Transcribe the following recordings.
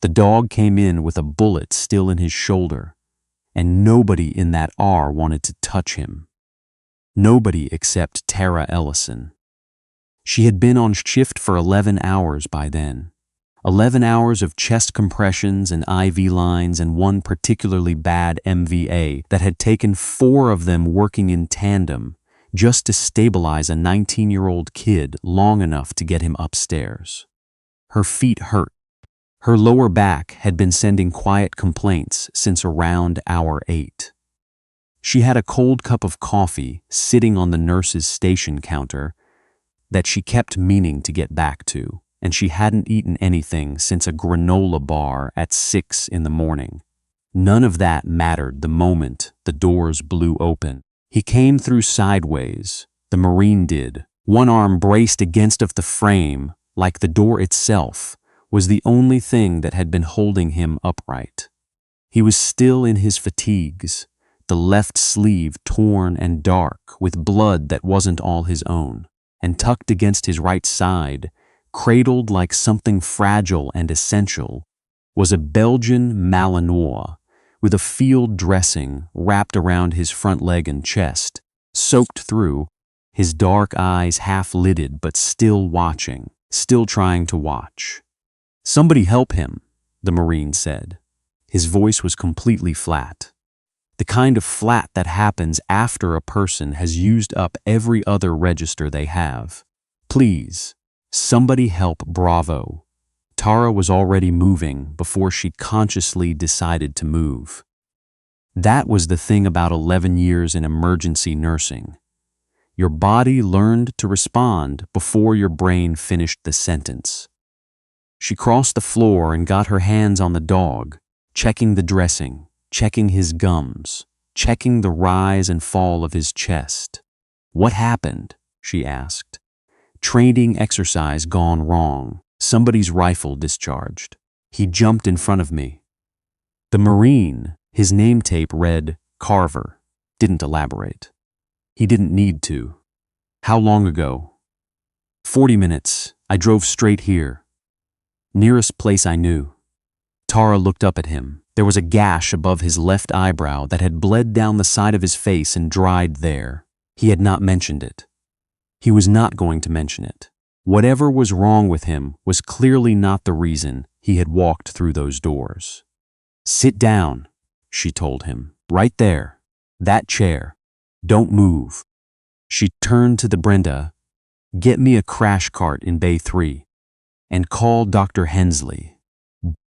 The dog came in with a bullet still in his shoulder, and nobody in that R wanted to touch him. Nobody except Tara Ellison. She had been on shift for 11 hours by then. 11 hours of chest compressions and IV lines and one particularly bad MVA that had taken 4 of them working in tandem just to stabilize a 19-year-old kid long enough to get him upstairs. Her feet hurt. Her lower back had been sending quiet complaints since around hour 8. She had a cold cup of coffee sitting on the nurse's station counter that she kept meaning to get back to, and she hadn't eaten anything since a granola bar at 6 in the morning. None of that mattered the moment the doors blew open. He came through sideways, the Marine did, one arm braced against of the frame like the door itself was the only thing that had been holding him upright. He was still in his fatigues, the left sleeve torn and dark with blood that wasn't all his own, and tucked against his right side, cradled like something fragile and essential, was a Belgian Malinois with a field dressing wrapped around his front leg and chest, soaked through, his dark eyes half-lidded but still watching, still trying to watch. "Somebody help him," the Marine said. His voice was completely flat. The kind of flat that happens after a person has used up every other register they have. "Please, somebody help Bravo." Tara was already moving before she consciously decided to move. That was the thing about 11 years in emergency nursing. Your body learned to respond before your brain finished the sentence. She crossed the floor and got her hands on the dog, checking the dressing, checking his gums, checking the rise and fall of his chest. "What happened?" she asked. "Training exercise gone wrong. Somebody's rifle discharged. He jumped in front of me." The Marine, his name tape read Carver, didn't elaborate. He didn't need to. "How long ago?" 40 minutes. I drove straight here. Nearest place I knew." Tara looked up at him. There was a gash above his left eyebrow that had bled down the side of his face and dried there. He had not mentioned it. He was not going to mention it. Whatever was wrong with him was clearly not the reason he had walked through those doors. "Sit down," she told him. "Right there. That chair. Don't move." She turned to the Brenda. "Get me a crash cart in Bay 3. And call Dr. Hensley."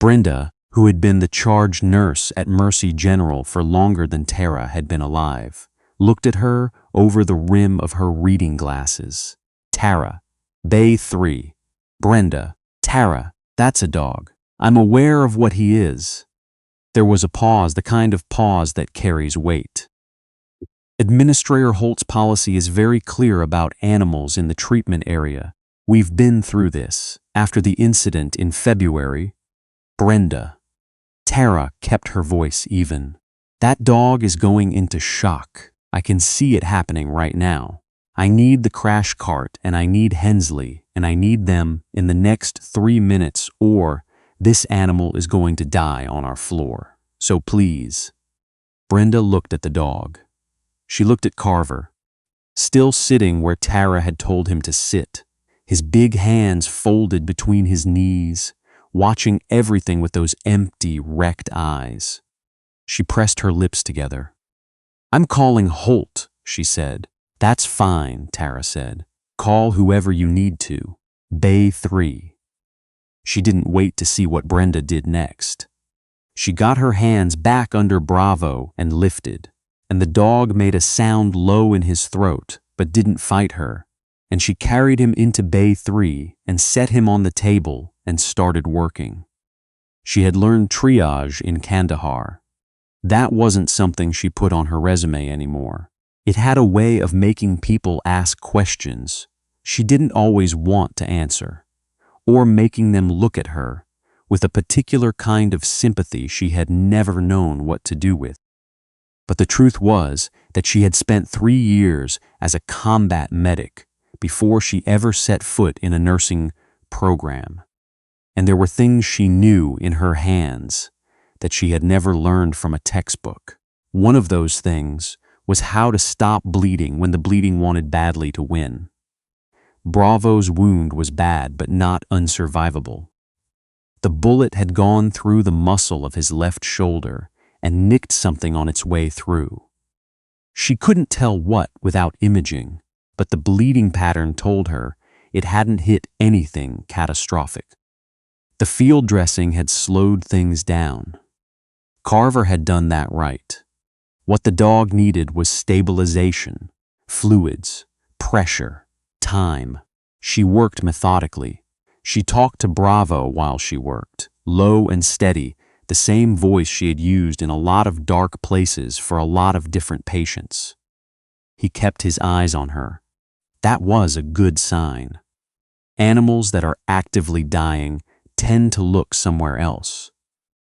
Brenda, who had been the charge nurse at Mercy General for longer than Tara had been alive, looked at her over the rim of her reading glasses. "Tara, Bay 3. Brenda, Tara, that's a dog. I'm aware of what he is." There was a pause, the kind of pause that carries weight. "Administrator Holt's policy is very clear about animals in the treatment area. We've been through this. After the incident in February." "Brenda." Tara kept her voice even. "That dog is going into shock. I can see it happening right now. I need the crash cart and I need Hensley and I need them in the next 3 minutes or this animal is going to die on our floor. So please." Brenda looked at the dog. She looked at Carver, still sitting where Tara had told him to sit, his big hands folded between his knees, watching everything with those empty, wrecked eyes. She pressed her lips together. "I'm calling Holt," she said. "That's fine," Tara said. "Call whoever you need to. Bay 3. She didn't wait to see what Brenda did next. She got her hands back under Bravo and lifted, and the dog made a sound low in his throat, but didn't fight her, and she carried him into Bay 3 and set him on the table and started working. She had learned triage in Kandahar. That wasn't something she put on her resume anymore. It had a way of making people ask questions she didn't always want to answer, or making them look at her with a particular kind of sympathy she had never known what to do with. But the truth was that she had spent 3 years as a combat medic before she ever set foot in a nursing program. and there were things she knew in her hands that she had never learned from a textbook. One of those things was how to stop bleeding when the bleeding wanted badly to win. Bravo's wound was bad but not unsurvivable. The bullet had gone through the muscle of his left shoulder and nicked something on its way through. She couldn't tell what without imaging, but the bleeding pattern told her it hadn't hit anything catastrophic. The field dressing had slowed things down. Carver had done that right. What the dog needed was stabilization, fluids, pressure, time. She worked methodically. She talked to Bravo while she worked, low and steady, the same voice she had used in a lot of dark places for a lot of different patients. He kept his eyes on her. That was a good sign. Animals that are actively dying tend to look somewhere else.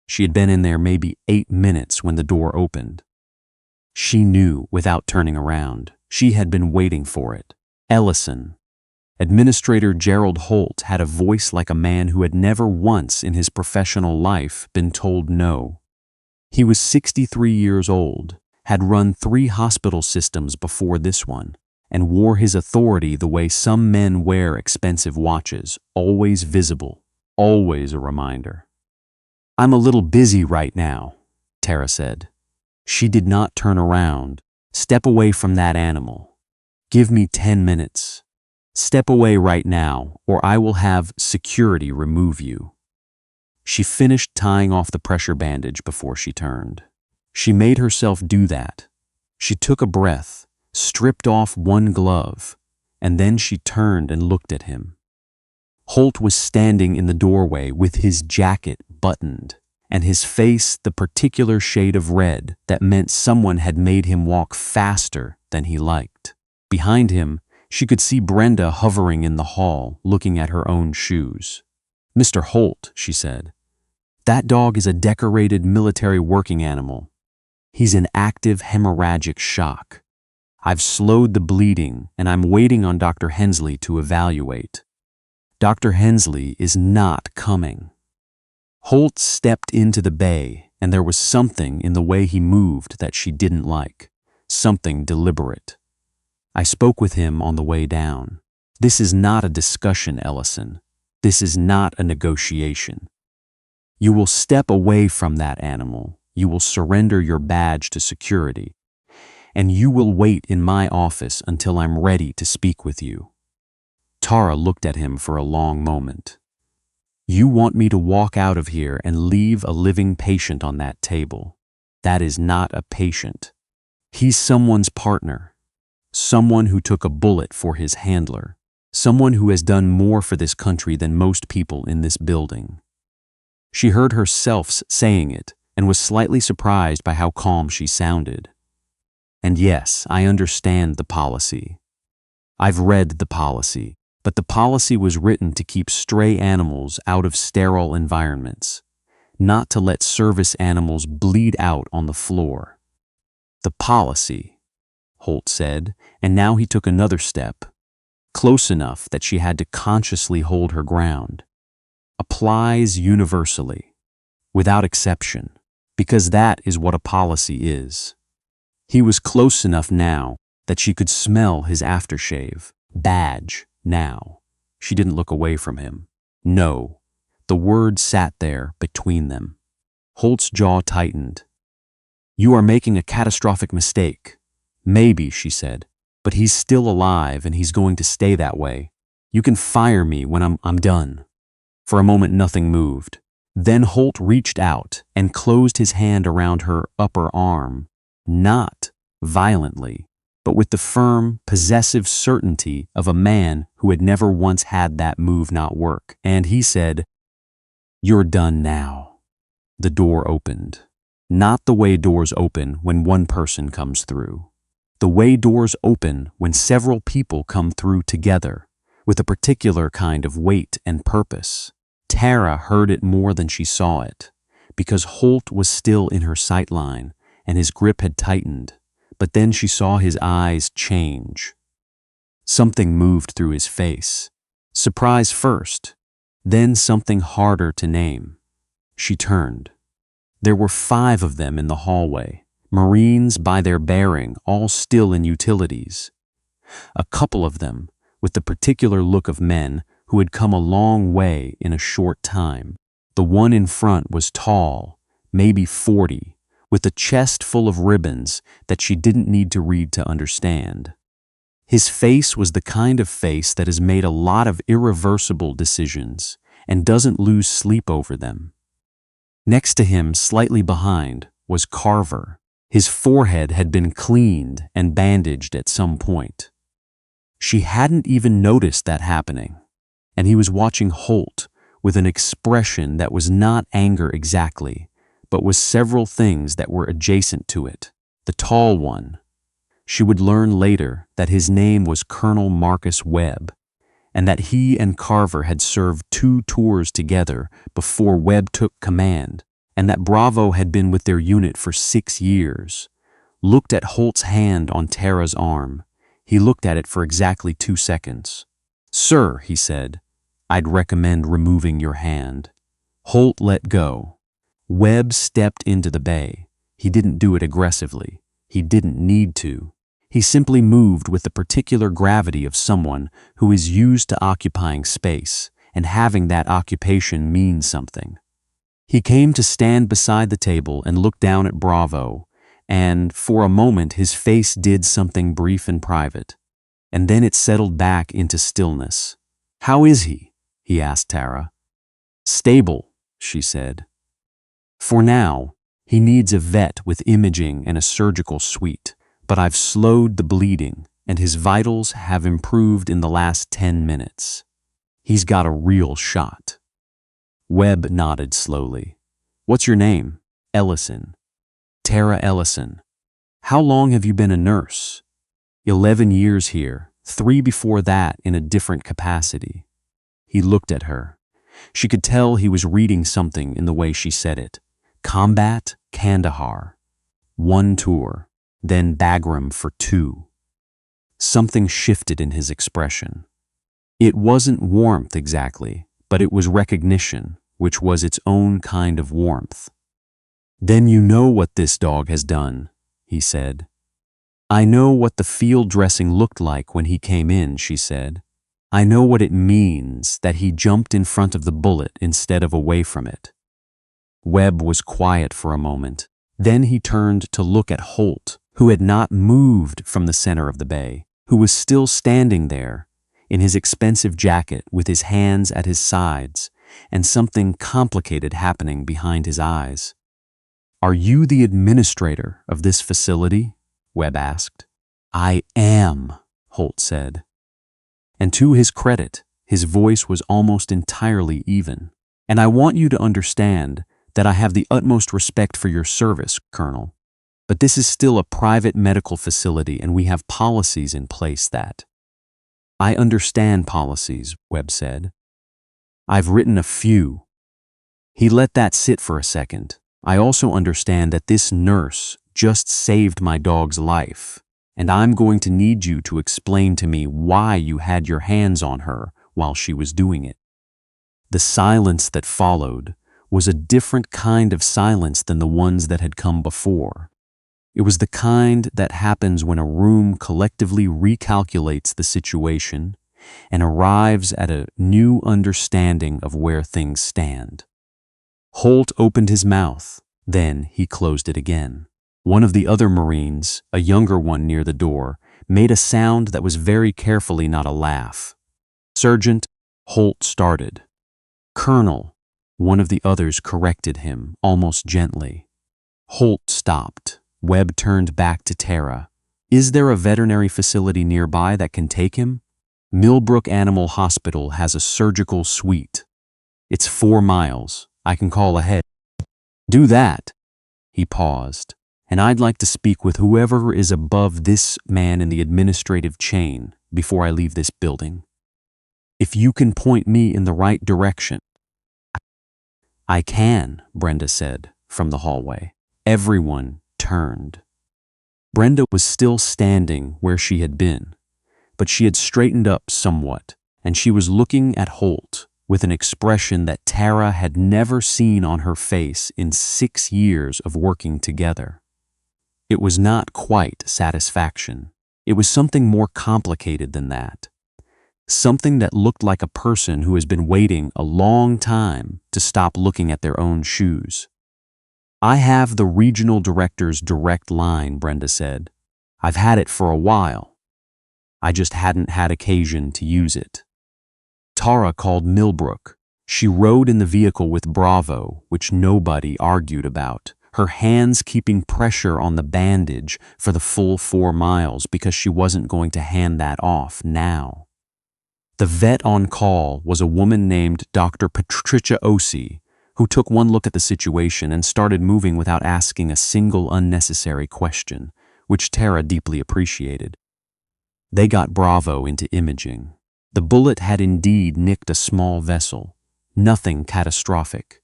She had been in there maybe 8 minutes when the door opened. She knew without turning around. She had been waiting for it. Ellison. Administrator Gerald Holt had a voice like a man who had never once in his professional life been told no. He was 63 years old, had run 3 hospital systems before this one, and wore his authority the way some men wear expensive watches, always visible, always a reminder. "I'm a little busy right now," Tara said. She did not turn around. "Step away from that animal. Give me 10 minutes. Step away right now, or I will have security remove you." She finished tying off the pressure bandage before she turned. She made herself do that. She took a breath, stripped off one glove, and then she turned and looked at him. Holt was standing in the doorway with his jacket buttoned, and his face the particular shade of red that meant someone had made him walk faster than he liked. Behind him, she could see Brenda hovering in the hall, looking at her own shoes. "Mr. Holt," she said, "that dog is a decorated military working animal. He's in active hemorrhagic shock. I've slowed the bleeding, and I'm waiting on Dr. Hensley to evaluate. Dr. Hensley is not coming." Holt stepped into the bay, and there was something in the way he moved that she didn't like, something deliberate. "I spoke with him on the way down. This is not a discussion, Ellison. This is not a negotiation. You will step away from that animal. You will surrender your badge to security, and you will wait in my office until I'm ready to speak with you." Tara looked at him for a long moment. "You want me to walk out of here and leave a living patient on that table. That is not a patient. He's someone's partner, someone who took a bullet for his handler, someone who has done more for this country than most people in this building." She heard herself saying it and was slightly surprised by how calm she sounded. "And yes, I understand the policy. I've read the policy, but the policy was written to keep stray animals out of sterile environments, not to let service animals bleed out on the floor." "The policy," Holt said, and now he took another step, close enough that she had to consciously hold her ground. "Applies universally, without exception, because that is what a policy is." He was close enough now that she could smell his aftershave, badge, now. She didn't look away from him. No, the word sat there between them. Holt's jaw tightened. "You are making a catastrophic mistake." "Maybe," she said, "but he's still alive and he's going to stay that way. You can fire me when I'm done." For a moment nothing moved. Then Holt reached out and closed his hand around her upper arm, not violently, but with the firm, possessive certainty of a man who had never once had that move not work. And he said, "You're done now." The door opened. Not the way doors open when one person comes through. The way doors open when several people come through together, with a particular kind of weight and purpose. Tara heard it more than she saw it, because Holt was still in her sight line and his grip had tightened. But then she saw his eyes change. Something moved through his face. Surprise first, Then something harder to name. She turned. There were 5 of them in the hallway, Marines by their bearing, all still in utilities. A couple of them, with the particular look of men who had come a long way in a short time. The one in front was tall, maybe 40, with a chest full of ribbons that she didn't need to read to understand. His face was the kind of face that has made a lot of irreversible decisions and doesn't lose sleep over them. Next to him, slightly behind, was Carver. His forehead had been cleaned and bandaged at some point. She hadn't even noticed that happening, and he was watching Holt with an expression that was not anger exactly, but was several things that were adjacent to it. The tall one. She would learn later that his name was Colonel Marcus Webb, and that he and Carver had served 2 tours together before Webb took command, and that Bravo had been with their unit for 6 years. Looked at Holt's hand on Tara's arm. He looked at it for exactly 2 seconds. "Sir," he said, "I'd recommend removing your hand." Holt let go. Webb stepped into the bay. He didn't do it aggressively. He didn't need to. He simply moved with the particular gravity of someone who is used to occupying space and having that occupation mean something. He came to stand beside the table and look down at Bravo, and for a moment his face did something brief and private, and then it settled back into stillness. "How is he?" he asked Tara. "Stable," she said. "For now, he needs a vet with imaging and a surgical suite, but I've slowed the bleeding and his vitals have improved in the last 10 minutes. He's got a real shot." Webb nodded slowly. "What's your name?" "Ellison." "Tara Ellison. How long have you been a nurse?" 11 years here, 3 before that in a different capacity." He looked at her. She could tell he was reading something in the way she said it. Combat, Kandahar. 1 tour, then Bagram for 2. Something shifted in his expression. It wasn't warmth exactly, but it was recognition, which was its own kind of warmth. "Then you know what this dog has done," he said. "I know what the field dressing looked like when he came in," she said. "I know what it means that he jumped in front of the bullet instead of away from it." Webb was quiet for a moment. Then he turned to look at Holt, who had not moved from the center of the bay, who was still standing there in his expensive jacket with his hands at his sides and something complicated happening behind his eyes. "Are you the administrator of this facility?" Webb asked. "I am," Holt said. And to his credit, his voice was almost entirely even. "And I want you to understand that I have the utmost respect for your service, Colonel. But this is still a private medical facility and we have policies in place that—" "I understand policies," Webb said. "I've written a few." He let that sit for a second. "I also understand that this nurse just saved my dog's life, and I'm going to need you to explain to me why you had your hands on her while she was doing it." The silence that followed was a different kind of silence than the ones that had come before. It was the kind that happens when a room collectively recalculates the situation and arrives at a new understanding of where things stand. Holt opened his mouth, then he closed it again. One of the other Marines, a younger one near the door, made a sound that was very carefully not a laugh. "Sergeant," Holt started. "Colonel," one of the others corrected him, almost gently. Holt stopped. Webb turned back to Tara. "Is there a veterinary facility nearby that can take him?" "Millbrook Animal Hospital has a surgical suite. It's 4 miles. I can call ahead." "Do that." He paused. "And I'd like to speak with whoever is above this man in the administrative chain before I leave this building. If you can point me in the right direction." "I can," Brenda said from the hallway. Everyone turned. Brenda was still standing where she had been, but she had straightened up somewhat, and she was looking at Holt with an expression that Tara had never seen on her face in 6 years of working together. It was not quite satisfaction. It was something more complicated than that. Something that looked like a person who has been waiting a long time to stop looking at their own shoes. "I have the regional director's direct line," Brenda said. "I've had it for a while. I just hadn't had occasion to use it." Tara called Millbrook. She rode in the vehicle with Bravo, which nobody argued about, her hands keeping pressure on the bandage for the full 4 miles because she wasn't going to hand that off now. The vet on call was a woman named Dr. Patricia Ossie, who took one look at the situation and started moving without asking a single unnecessary question, which Tara deeply appreciated. They got Bravo into imaging. The bullet had indeed nicked a small vessel, nothing catastrophic,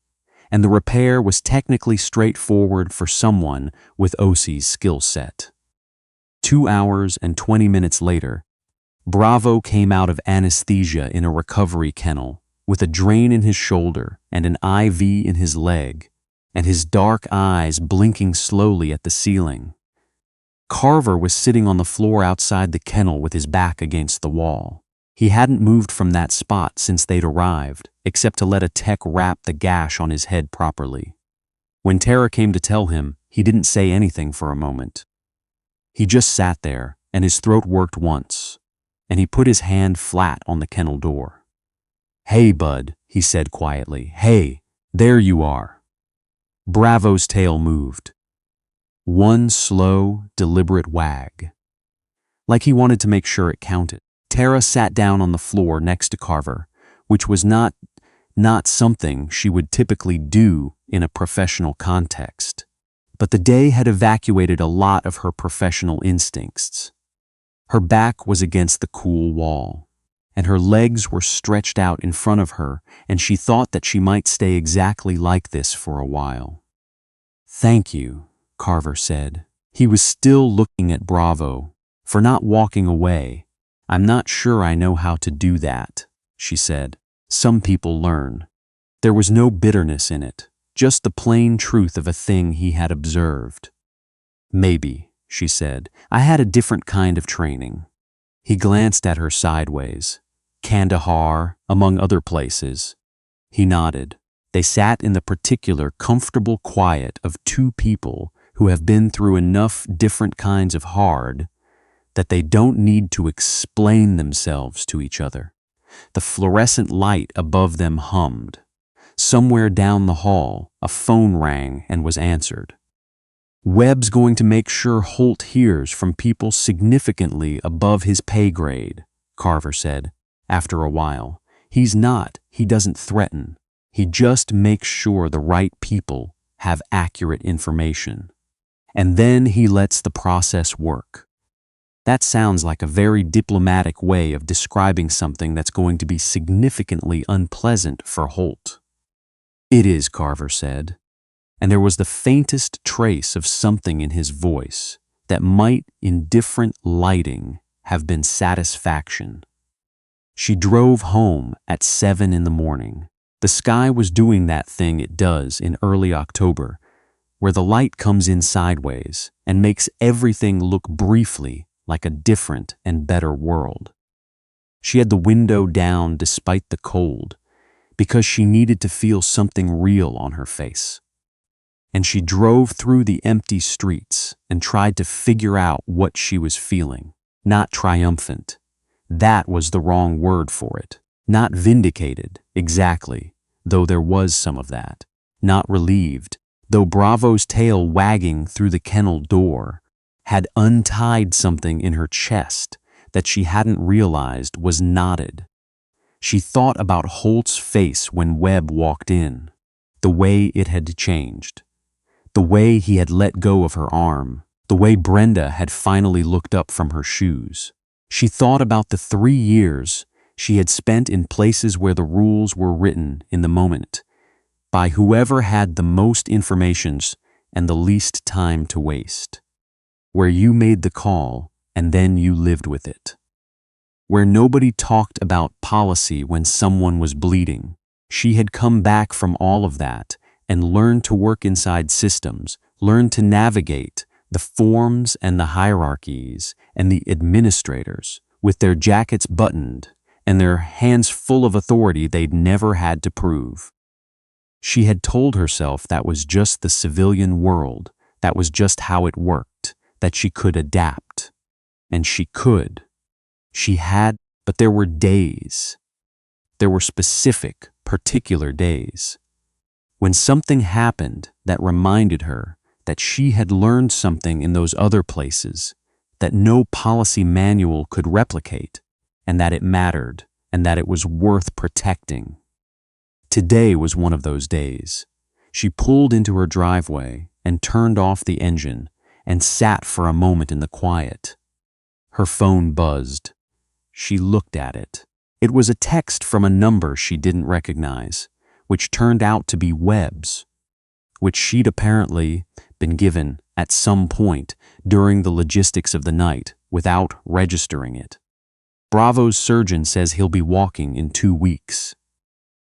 and the repair was technically straightforward for someone with Ossie's skill set. 2 hours and 20 minutes later, Bravo came out of anesthesia in a recovery kennel, with a drain in his shoulder and an IV in his leg, and his dark eyes blinking slowly at the ceiling. Carver was sitting on the floor outside the kennel with his back against the wall. He hadn't moved from that spot since they'd arrived, except to let a tech wrap the gash on his head properly. When Tara came to tell him, he didn't say anything for a moment. He just sat there, and his throat worked once, and he put his hand flat on the kennel door. "Hey, bud," he said quietly. "Hey, there you are." Bravo's tail moved. One slow, deliberate wag. Like he wanted to make sure it counted. Tara sat down on the floor next to Carver, which was not something she would typically do in a professional context. But the day had evacuated a lot of her professional instincts. Her back was against the cool wall, and her legs were stretched out in front of her, and she thought that she might stay exactly like this for a while. "Thank you," Carver said. He was still looking at Bravo, "for not walking away. I'm not sure I know how to do that," she said. "Some people learn." There was no bitterness in it, just the plain truth of a thing he had observed. "Maybe," she said. "I had a different kind of training." He glanced at her sideways. "Kandahar, among other places." He nodded. They sat in the particular comfortable quiet of 2 people who have been through enough different kinds of hard that they don't need to explain themselves to each other. The fluorescent light above them hummed. Somewhere down the hall, a phone rang and was answered. "Webb's going to make sure Holt hears from people significantly above his pay grade," Carver said, after a while. He doesn't threaten. He just makes sure the right people have accurate information. And then he lets the process work. That sounds like a very diplomatic way of describing something that's going to be significantly unpleasant for Holt. "It is," Carver said, and there was the faintest trace of something in his voice that might, in different lighting, have been satisfaction. She drove home at 7 in the morning. The sky was doing that thing it does in early October, where the light comes in sideways and makes everything look briefly like a different and better world. She had the window down despite the cold, because she needed to feel something real on her face. And she drove through the empty streets and tried to figure out what she was feeling. Not triumphant. That was the wrong word for it. Not vindicated, exactly, though there was some of that. Not relieved, though Bravo's tail wagging through the kennel door had untied something in her chest that she hadn't realized was knotted. She thought about Holt's face when Webb walked in, the way it had changed, the way he had let go of her arm, the way Brenda had finally looked up from her shoes. She thought about the 3 years she had spent in places where the rules were written in the moment, by whoever had the most information and the least time to waste. Where you made the call and then you lived with it. Where nobody talked about policy when someone was bleeding, She had come back from all of that and learned to work inside systems, learned to navigate the forms and the hierarchies and the administrators with their jackets buttoned and their hands full of authority they'd never had to prove. She had told herself that was just the civilian world, that was just how it worked, that she could adapt. And she could. She had, but there were days. There were specific, particular days when something happened that reminded her that she had learned something in those other places that no policy manual could replicate, and that it mattered, and that it was worth protecting. Today was one of those days. She pulled into her driveway and turned off the engine and sat for a moment in the quiet. Her phone buzzed. She looked at it. It was a text from a number she didn't recognize, which turned out to be Webb's, which she'd apparently been given at some point during the logistics of the night without registering it. Bravo's surgeon says he'll be walking in 2 weeks.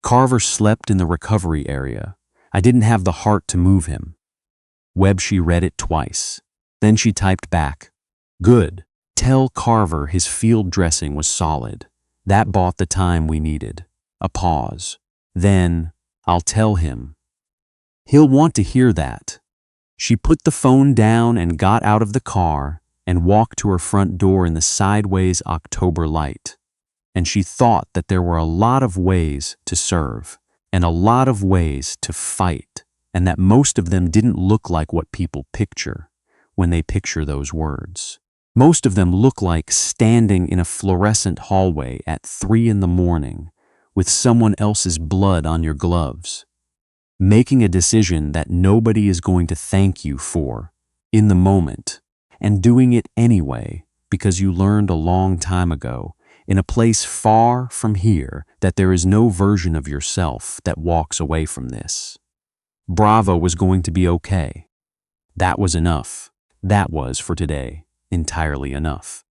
Carver slept in the recovery area. I didn't have the heart to move him. Webb, she read it twice. Then she typed back, "Good. Tell Carver his field dressing was solid. That bought the time we needed." A pause. Then, "I'll tell him. He'll want to hear that." She put the phone down and got out of the car and walked to her front door in the sideways October light. And she thought that there were a lot of ways to serve and a lot of ways to fight, and that most of them didn't look like what people picture when they picture those words. Most of them look like standing in a fluorescent hallway at 3 in the morning with someone else's blood on your gloves, making a decision that nobody is going to thank you for in the moment, and doing it anyway because you learned a long time ago in a place far from here that there is no version of yourself that walks away from this. Bravo was going to be okay. That was enough. That was, for today, entirely enough.